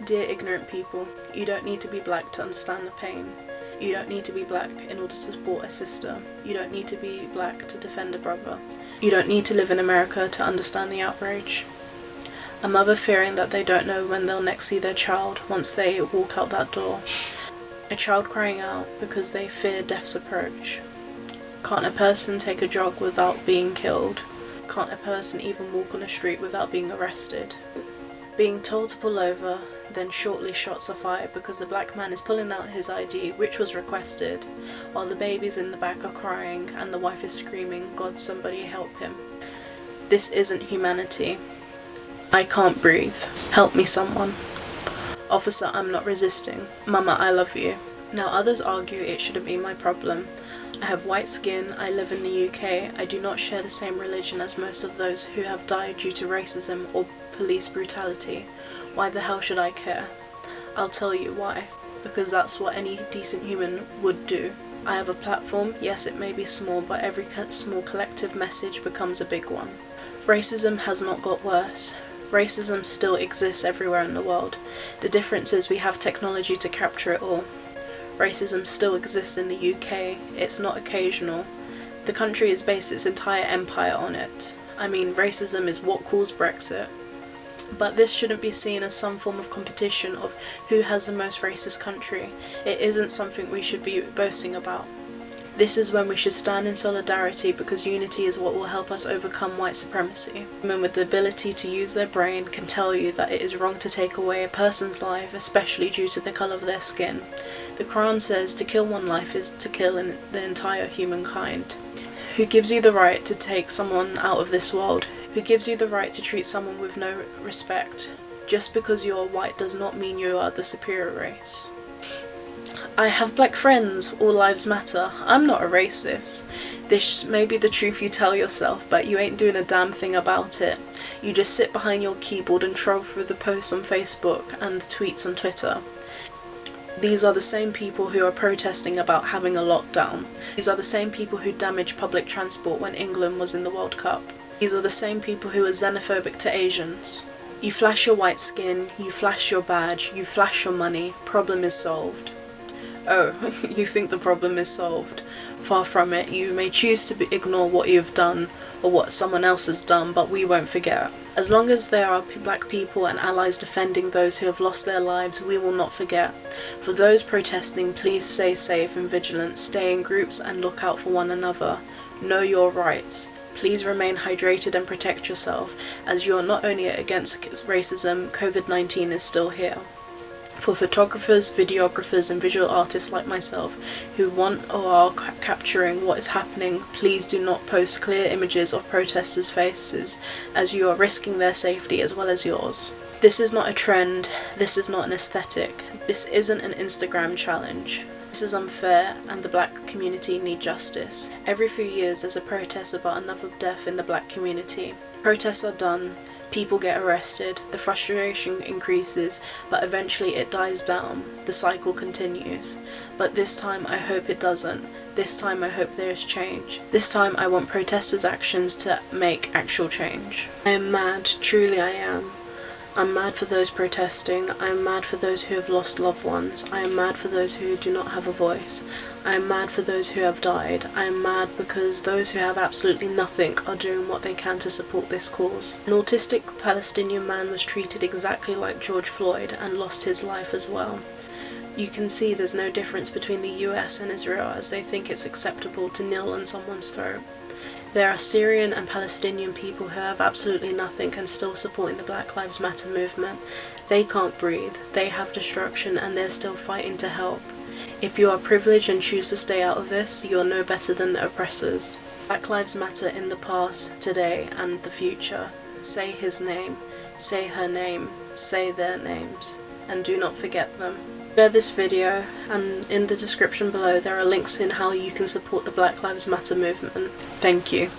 Dear ignorant people, you don't need to be black to understand the pain. You don't need to be black in order to support a sister. You don't need to be black to defend a brother. You don't need to live in America to understand the outrage. A mother fearing that they don't know when they'll next see their child once they walk out that door. A child crying out because they fear death's approach. Can't a person take a jog without being killed? Can't a person even walk on the street without being arrested? Being told to pull over, then shortly shots are fired because the black man is pulling out his ID, which was requested, while the babies in the back are crying and the wife is screaming, "God, somebody help him." This isn't humanity. I can't breathe. Help me, someone. Officer, I'm not resisting. Mama, I love you. Now others argue it shouldn't be my problem. I have white skin, I live in the UK, I do not share the same religion as most of those who have died due to racism or police brutality. Why the hell should I care? I'll tell you why. Because that's what any decent human would do. I have a platform, yes it may be small, but every small collective message becomes a big one. Racism has not got worse. Racism still exists everywhere in the world. The difference is we have technology to capture it all. Racism still exists in the UK, it's not occasional. The country has based its entire empire on it. I mean, racism is what caused Brexit. But this shouldn't be seen as some form of competition of who has the most racist country. It isn't something we should be boasting about. This is when we should stand in solidarity because unity is what will help us overcome white supremacy. Women with the ability to use their brain can tell you that it is wrong to take away a person's life, especially due to the colour of their skin. The Quran says to kill one life is to kill the entire humankind. Who gives you the right to take someone out of this world? Who gives you the right to treat someone with no respect? Just because you are white does not mean you are the superior race. I have black friends, all lives matter. I'm not a racist. This may be the truth you tell yourself, but you ain't doing a damn thing about it. You just sit behind your keyboard and troll through the posts on Facebook and tweets on Twitter. These are the same people who are protesting about having a lockdown. These are the same people who damaged public transport when England was in the World Cup. These are the same people who are xenophobic to Asians. You flash your white skin, you flash your badge, you flash your money, problem is solved. Oh, you think the problem is solved? Far from it. You may choose to ignore what you've done or what someone else has done, but we won't forget. As long as there are black people and allies defending those who have lost their lives, we will not forget. For those protesting, please stay safe and vigilant, stay in groups and look out for one another. Know your rights. Please remain hydrated and protect yourself, as you are not only against racism, COVID-19 is still here. For photographers, videographers and visual artists like myself who want or are capturing what is happening, please do not post clear images of protesters' faces, as you are risking their safety as well as yours. This is not a trend, this is not an aesthetic, this isn't an Instagram challenge. This is unfair and the black community need justice. Every few years there's a protest about another death in the black community. Protests are done, people get arrested, the frustration increases, but eventually it dies down, the cycle continues. But this time I hope it doesn't. This time I hope there is change. This time I want protesters' actions to make actual change. I am mad, truly I am. I'm mad for those protesting, I am mad for those who have lost loved ones, I am mad for those who do not have a voice, I am mad for those who have died, I am mad because those who have absolutely nothing are doing what they can to support this cause. An autistic Palestinian man was treated exactly like George Floyd and lost his life as well. You can see there's no difference between the US and Israel as they think it's acceptable to kneel on someone's throat. There are Syrian and Palestinian people who have absolutely nothing and still supporting the Black Lives Matter movement. They can't breathe, they have destruction and they're still fighting to help. If you are privileged and choose to stay out of this, you are no better than the oppressors. Black Lives Matter in the past, today and the future. Say his name, say her name, say their names, and do not forget them. Share this video, and in the description below there are links in how you can support the Black Lives Matter movement. Thank you.